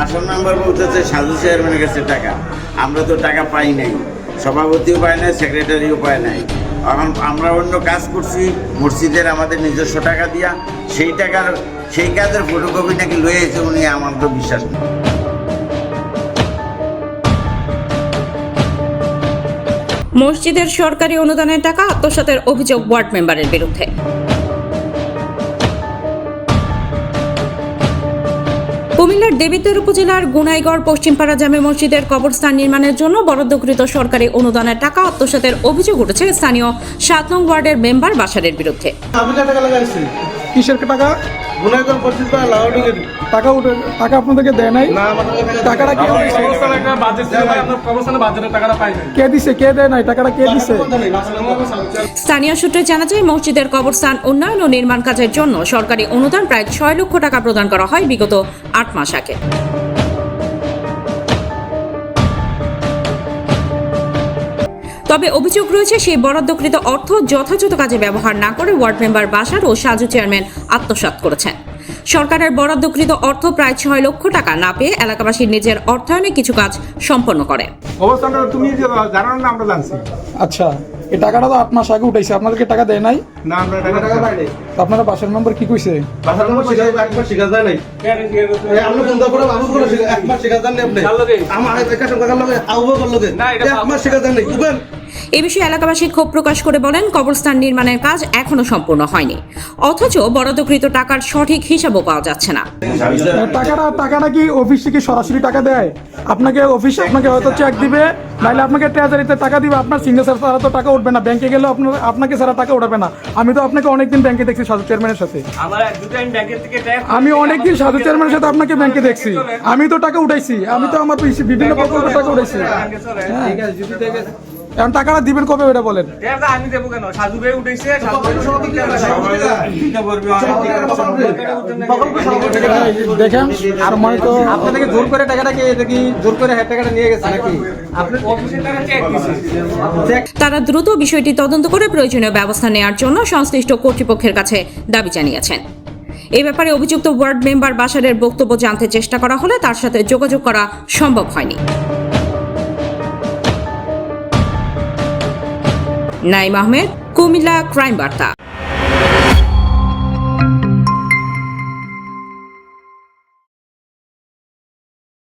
আসল নাম্বার বলতেছে সাধু চেয়ারম্যানের কাছে টাকা, আমরা তো টাকা পাই নাই, সভাপতিও পায় নাই, সেক্রেটারিও পায় নাই। এখন আমরা অন্য কাজ করছি মসজিদের আমাদের নিজস্ব টাকা দিয়া, সেই কাজের ফটোকপি নাকি লয়ে এসে উনি, আমার তো বিশ্বাস নেই। মসজিদের সরকারি অনুদানের টাকা আত্মসাতের অভিযোগ ওয়ার্ড মেম্বারের বিরুদ্ধে। কুমিল্লার দেবিদ্বার উপজেলার গুনাইগড় পশ্চিমপাড়া জামে মসজিদের কবরস্থান নির্মাণের জন্য বরাদ্দকৃত সরকারি অনুদানের টাকা আত্মসাতের অভিযোগ উঠেছে স্থানীয় ৭ নং ওয়ার্ডের মেম্বার বাশারের বিরুদ্ধে। কিসের টাকা? গুনাইগড় পশ্চিমপাড়া লাউডিংয়ের টাকা উঠে, টাকা আপনাদেরকে দেয় নাই? টাকাটা কে দিছে? কে দিছে, কে দেয় নাই? টাকাটা কে দিছে? স্থানীয় সূত্রে জানা যায়, মসজিদের কবরস্থান উন্নয়ন ও নির্মাণ কাজের জন্য সরকারি অনুদান প্রায় ৬ লক্ষ টাকা প্রদান করা হয় বিগত ৮ মাস আগে। তবে অভিযোগ রয়েছে, সেই বরাদ্দকৃত অর্থ যথাযথ কাজে ব্যবহার না করে ওয়ার্ড মেম্বার বাশার ও সাজু চেয়ারম্যান আত্মসাৎ করেছেন। সরকারের বরাদ্দকৃত অর্থ প্রায় ৬ লক্ষ টাকা না পেয়ে এলাকাবাসীর নিজের অর্থায়নে কিছু কাজ সম্পন্ন করে। অবস্থানটা তুমি জানো না, আমরা জানছি। আচ্ছা, এই টাকাটা তো ৮ মাস আগে উঠাইছে, আপনাদেরকে টাকা দেয় নাই? না, আমরা টাকা পাই নাই। তো আপনারা বাসার মেম্বার কি কইছে? বাসার নম্বর একবার শিকার যায় নাই। আমরা ফোন দাও করে বাবু করে একবার শিকার জান নাই আপনি। আমার একা সঙ্গে লগে আউবো করলো কে? একবার শিকার জান নাই। বুঝবেন? এ বিষয়ে এলাকাবাসী ক্ষোভ প্রকাশ করে বলেন, কবরস্থান নির্মাণের কাজ এখনো সম্পূর্ণ হয়নি, অথচ বরাদ্দকৃত টাকার সঠিক হিসাবও পাওয়া যাচ্ছে না। টাকাটা কি অফিস থেকে সরাসরি টাকা দেয়? আপনাকে অফিস আপনাকে হয়তো চেক দিবে, নাহলে আপনাকে ট্রেজারিতে টাকা দিবে। আপনার সিগনেচার ছাড়া তো টাকা উঠবে না, ব্যাংকে গেলেও আপনাকে ছাড়া টাকা উঠাবে না। আমি তো আপনাকে অনেকদিন ব্যাংকে দেখছি সাধু চেয়ারম্যানের সাথে। আমি অনেকদিন সাধু চেয়ারম্যানের সাথে আপনাকে ব্যাংকে দেখছি। আমি তো টাকা উঠাইছি, আমি তো আমার বিভিন্ন প্রকল্পের টাকা উঠাইছি। এখন টাকাটা দিবেন কবে ওটা বলেন? আমি দেবো কেন? সাজু ভাই উঠেছে, দেখেন আর মনে তো আপনাদেরকে জোর করে টাকাটা কে দেখি জোর করে টাকাটা নিয়ে গেছে নাকি? তারা দ্রুত বিষয়টি তদন্ত করে প্রয়োজনীয় ব্যবস্থা নেওয়ার জন্য সংশ্লিষ্ট কর্তৃপক্ষের কাছে দাবি জানিয়েছেন। এই ব্যাপারে অভিযুক্ত ওয়ার্ড মেম্বার বাশারের বক্তব্য জানতে চেষ্টা করা হলে তার সাথে যোগাযোগ করা সম্ভব হয়নি। নাইম আহমেদ, কুমিল্লা ক্রাইম বার্তা।